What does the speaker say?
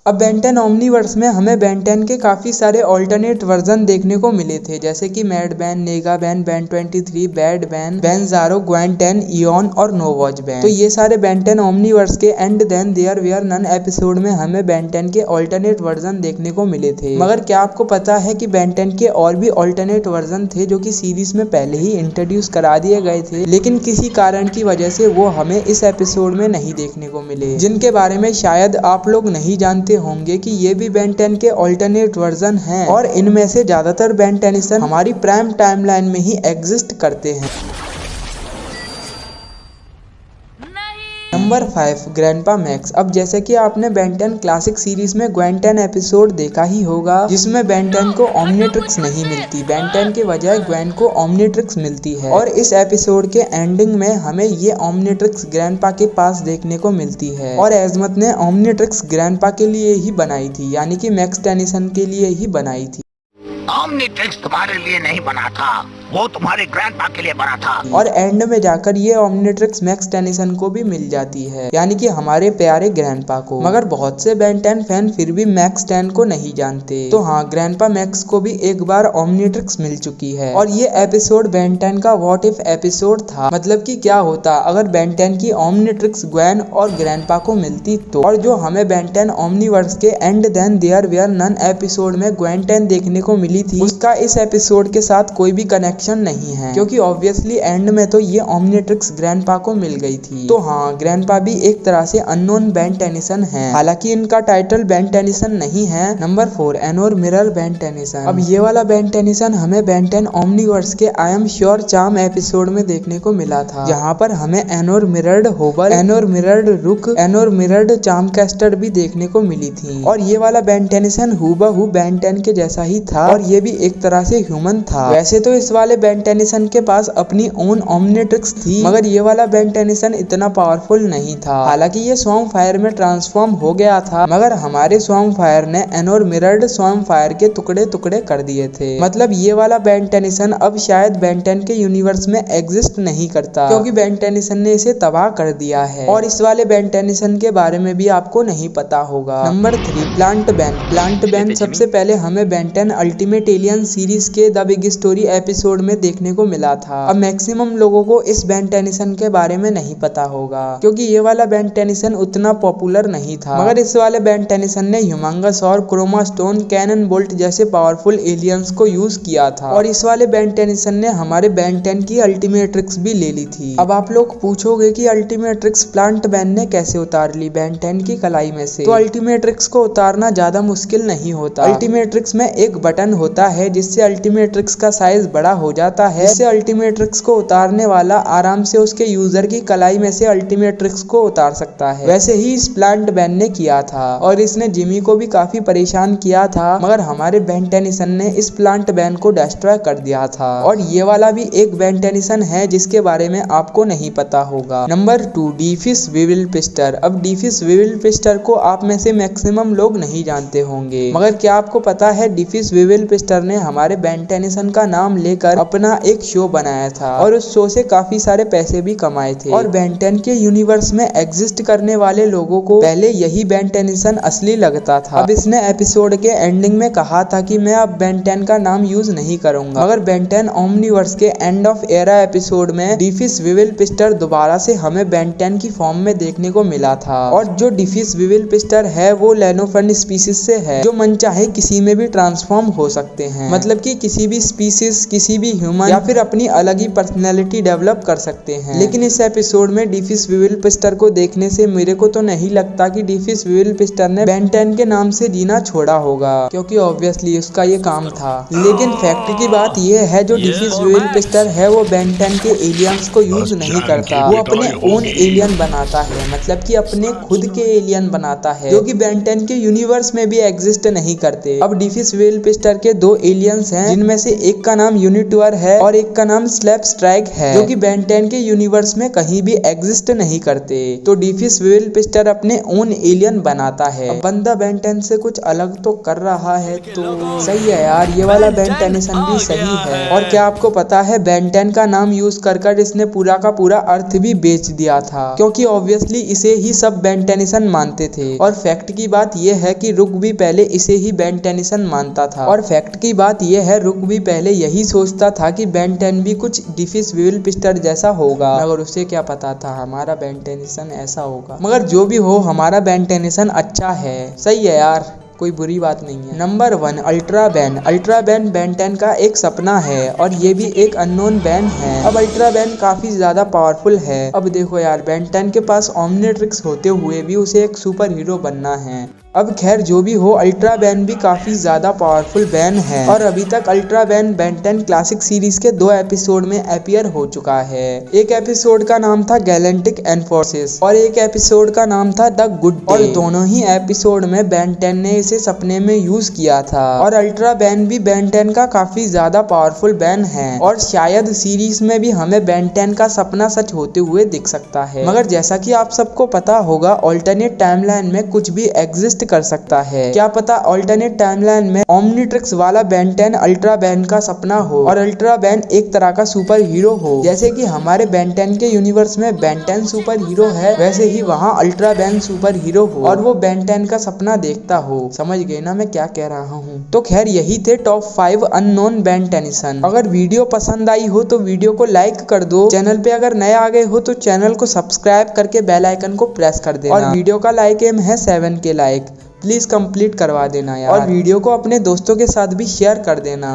अब Ben 10 Omniverse में हमें बेन 10 के काफी सारे ऑल्टरनेट वर्जन देखने को मिले थे, जैसे कि Mad Ben, Nega Ben, Ben 23, Bad Ben, Benzarro, Gwen 10, Eon और नोवॉच बैन। तो ये सारे बेन 10 ओमनीवर्स के and then there were none episode में हमें बेन 10 के ऑल्टरनेट वर्जन देखने को मिले थे। मगर क्या आपको पता है कि बेन 10 के और भी ऑल्टरनेट वर्जन थे जो कि सीरीज में पहले ही इंट्रोड्यूस करा दिए गए थे, लेकिन किसी कारण की वजह से वो हमें इस एपिसोड में नहीं देखने को मिले, जिनके बारे में शायद आप लोग नहीं जानते होंगे कि ये भी बेन 10 के ऑल्टरनेट वर्जन हैं और इनमें से ज्यादातर बेन टेनिसन हमारी प्राइम टाइमलाइन में ही एग्जिस्ट करते हैं। Number 5, grandpa max. अब जैसे कि आपने बेन 10 क्लासिक सीरीज में ग्वेन 10 एपिसोड देखा ही होगा, जिसमें बेन 10 को ओमनीट्रिक्स नहीं मिलती, बेन 10 के बजाय ग्वेन को ओमनीट्रिक्स मिलती है। और इस एपिसोड के एंडिंग में हमें ये ओमनीट्रिक्स ग्रैंडपा के पास देखने को मिलती है और एजमत ने ओमनीट्रिक्स ग्रैंडपा के लिए ही बनाई थी, यानी कि मैक्स टेनिसन के लिए ही बनाई थी। ओमनीट्रिक्स तुम्हारे लिए नहीं बना था, वो तुम्हारे ग्रैंडपा के लिए बना था। और एंड में जाकर ये ओमनीट्रिक्स मैक्स टेनिसन को भी मिल जाती है, यानी कि हमारे प्यारे ग्रैंडपा को। मगर बहुत से बेन 10 फैन फिर भी मैक्स 10 को नहीं जानते। तो हाँ, ग्रैंडपा मैक्स को भी एक बार ओमनीट्रिक्स मिल चुकी है और ये एपिसोड बेन 10 का व्हाट इफ एपिसोड था। मतलब कि क्या होता अगर बेन 10 की ओमनीट्रिक्स ग्वेन और ग्रैंडपा को मिलती तो। और जो हमें बेन 10 ओमनीवर्स के and then there were none episode में ग्वेन 10 देखने को मिली थी, उसका इस एपिसोड के साथ कोई भी कनेक्शन नहीं है, क्योंकि ऑब्वियसली एंड में तो ये ओमनीट्रिक्स ग्रैंडपा को मिल गई थी। तो हाँ, ग्रैंडपा भी एक तरह से अननोन बेन टेनिसन है, हालांकि इनका टाइटल बेन टेनिसन नहीं है। Number 4, Ennore mirror Ben Tennyson. अब ये वाला बेन टेनिसन हमें बेन 10 ओमनीवर्स के I am sure charm episode में देखने को मिला था, जहाँ पर हमें एनोर मिरर्ड होबर, एनोर मिरर्ड रुक, एनोर मिरर्ड चार्म कैस्टर भी देखने को मिली थी। और ये वाला बेन टेनिसन हूबहू बेन 10 के जैसा ही था और ये भी एक तरह से ह्यूमन था। वैसे तो इस वाले बेन टेनिसन के पास अपनी ओन ओमनीट्रिक्स थी, मगर ये वाला बेन टेनिसन इतना पावरफुल नहीं था। हालांकि ये स्वॉर्म फायर में ट्रांसफॉर्म हो गया था, मगर हमारे स्वॉर्म फायर ने एनोर मिरर्ड स्वॉर्म फायर के टुकड़े टुकड़े कर दिए थे। मतलब ये वाला बेन टेनिसन अब शायद बेन 10 के यूनिवर्स में एग्जिस्ट नहीं करता, क्योंकि बेन टेनिसन ने इसे तबाह कर दिया है। और इस वाले बेन टेनिसन के बारे में भी आपको नहीं पता होगा। Number 3, plant ban. Plant ban सबसे पहले हमें बेन 10 अल्टीमेट एलियन सीरीज के द बिग स्टोरी एपिसोड में देखने को मिला था। अब मैक्सिमम लोगों को इस बेन टेनिसन के बारे में नहीं पता होगा, क्योंकि ये वाला बेन टेनिसन उतना पॉपुलर नहीं था। मगर इस वाले बेन टेनिसन ने ह्यूमंगस और क्रोमा स्टोन, कैनन बोल्ट जैसे पावरफुल एलियंस को यूज किया था। और इस वाले बेन टेनिसन ने हमारे बेन 10 की अल्टीमेट्रिक्स भी ले ली थी। अब आप लोग पूछोगे कि अल्टीमेट्रिक्स प्लांट बैन ने कैसे उतार ली बेन 10 की कलाई में से। तो अल्टीमेट्रिक्स को उतारना ज्यादा मुश्किल नहीं होता। अल्टीमेट्रिक्स में एक बटन होता है जिससे अल्टीमेट्रिक्स का साइज बड़ा हो जाता है, जिससे अल्टीमेट्रिक्स को उतारने वाला आराम से उसके यूजर की कलाई में से अल्टीमेट्रिक्स को उतार सकता है। वैसे ही इस प्लांट बैन ने किया था और इसने जिमी को भी काफी परेशान किया था, मगर हमारे बेन टेनिसन ने इस प्लांट बैन को डिस्ट्रॉय कर दिया था। और ये वाला भी एक बेन टेनिसन है जिसके बारे में आपको नहीं पता होगा। नंबर 2, डीफिस विविल पिस्टर। अब डीफिस विविल पिस्टर को आप में से मैक्सिमम लोग नहीं जानते होंगे, मगर क्या आपको पता है डीफिस विविल पिस्टर ने हमारे बेन टेनिसन का नाम लेकर अपना एक शो बनाया था और उस शो से काफी सारे पैसे भी कमाए थे। और बेन 10 के यूनिवर्स में एग्जिस्ट करने वाले लोगों को पहले यही बेन टेनिसन असली लगता था। अब इसने एपिसोड के एंडिंग में कहा था कि मैं अब बेन 10 का नाम यूज नहीं करूंगा, मगर बेन 10 ओमनीवर्स के एंड ऑफ एरा एपिसोड में डीफिस विविल पिस्टर दोबारा से हमें बेन 10 की फॉर्म में देखने को मिला था। और जो डीफिस विविल पिस्टर है वो लेनोफर्न स्पीसीज से है, जो मन चाहे किसी में भी ट्रांसफॉर्म हो सकते हैं। मतलब कि किसी भी स्पीसीज, किसी भी ह्यूमन या फिर अपनी अलग ही पर्सनैलिटी डेवलप कर सकते हैं। लेकिन इस एपिसोड में डीफिस विविल पिस्टर को देखने से मेरे को तो नहीं लगता कि डीफिस विविल पिस्टर ने बेन 10 के नाम से जीना छोड़ा होगा, क्योंकि ऑब्वियसली उसका ये काम था। लेकिन फैक्ट की बात ये है, जो डीफिस विविल पिस्टर है वो बेन 10 के एलियंस को यूज नहीं करता, वो अपने ओन एलियन बनाता है। मतलब कि अपने खुद के एलियन बनाता है, जो कि बेन 10 के यूनिवर्स में भी एग्जिस्ट नहीं करते। अब डीफिस विविल पिस्टर के 2 एलियंस हैं, जिनमें से एक का नाम यूनिट सेबिटुअर है और एक का नाम स्लैप स्ट्राइक है, जो कि बेन 10 के यूनिवर्स में कहीं भी एग्जिस्ट नहीं करते। तो डीफिस विल पिस्टर अपने ओन एलियन बनाता है। अब बंदा बेन 10 से कुछ अलग तो कर रहा है, तो सही है यार, ये वाला बेन टेनिसन भी सही है। और क्या आपको पता है बेन 10 का नाम यूज कर इसने पूरा का पूरा अर्थ भी बेच दिया था, क्योंकि ऑब्वियसली इसे ही सब बेन टेनिसन मानते थे। और फैक्ट की बात यह है कि रुक भी पहले इसे ही बेन टेनिसन मानता था। और फैक्ट की बात यह है रुक भी पहले यही सोचता था कि बेन 10 भी कुछ डीफिस विल पिस्टर जैसा होगा, मगर उसे क्या पता था हमारा बेन टेनिसन ऐसा होगा। मगर जो भी हो, हमारा बेन टेनिसन अच्छा है, सही है यार, कोई बुरी बात नहीं है। Number 1, ultra ban. Ultra ban Ben 10 का एक सपना है और ये भी एक अननोन बैन है। अब अल्ट्रा बैन काफी ज्यादा पावरफुल है। अब देखो यार, बेन 10 के पास ओमनिट्रिक्स होते हुए भी उसे एक सुपर हीरो बनना है। अब खैर जो भी हो, अल्ट्रा बैन भी काफी ज्यादा पावरफुल बैन है और अभी तक ultra ban Ben 10 classic series के 2 एपिसोड में अपीयर हो चुका है। एक एपिसोड का नाम था गैलेंटिक एनफोर्सेस और एक एपिसोड का नाम था द गुड डे। और दोनों ही एपिसोड में बेन 10 ने इसे सपने में यूज किया था। और अल्ट्रा बैन भी बेन 10 का काफी ज्यादा पावरफुल बैन है और शायद सीरीज में भी हमें बेन 10 का सपना सच होते हुए दिख सकता है। मगर जैसा कि आप सबको पता होगा, ऑल्टरनेट टाइमलाइन में कुछ भी एग्जिस्ट कर सकता है। क्या पता ऑल्टरनेट टाइमलाइन में ओमनिट्रिक्स वाला बेन 10 अल्ट्रा बैन का सपना हो और अल्ट्रा बैन एक तरह का सुपर हीरो हो। जैसे कि हमारे बेन 10 के यूनिवर्स में बेन 10 सुपर हीरो है, वैसे ही वहाँ अल्ट्रा बैन सुपर हीरो हो और वो बेन 10 का सपना देखता हो। समझ गए ना मैं क्या कह रहा हूँ? तो खैर यही थे टॉप 5 अननोन बेन टेनिसन। अगर वीडियो पसंद आई हो तो वीडियो को लाइक कर दो। चैनल पे अगर नए आ गए हो तो चैनल को सब्सक्राइब करके बेल आइकन को प्रेस कर देना। और वीडियो का लाइक एम है 7K लाइक, प्लीज कंप्लीट करवा देना यार। और वीडियो को अपने दोस्तों के साथ भी शेयर कर देना।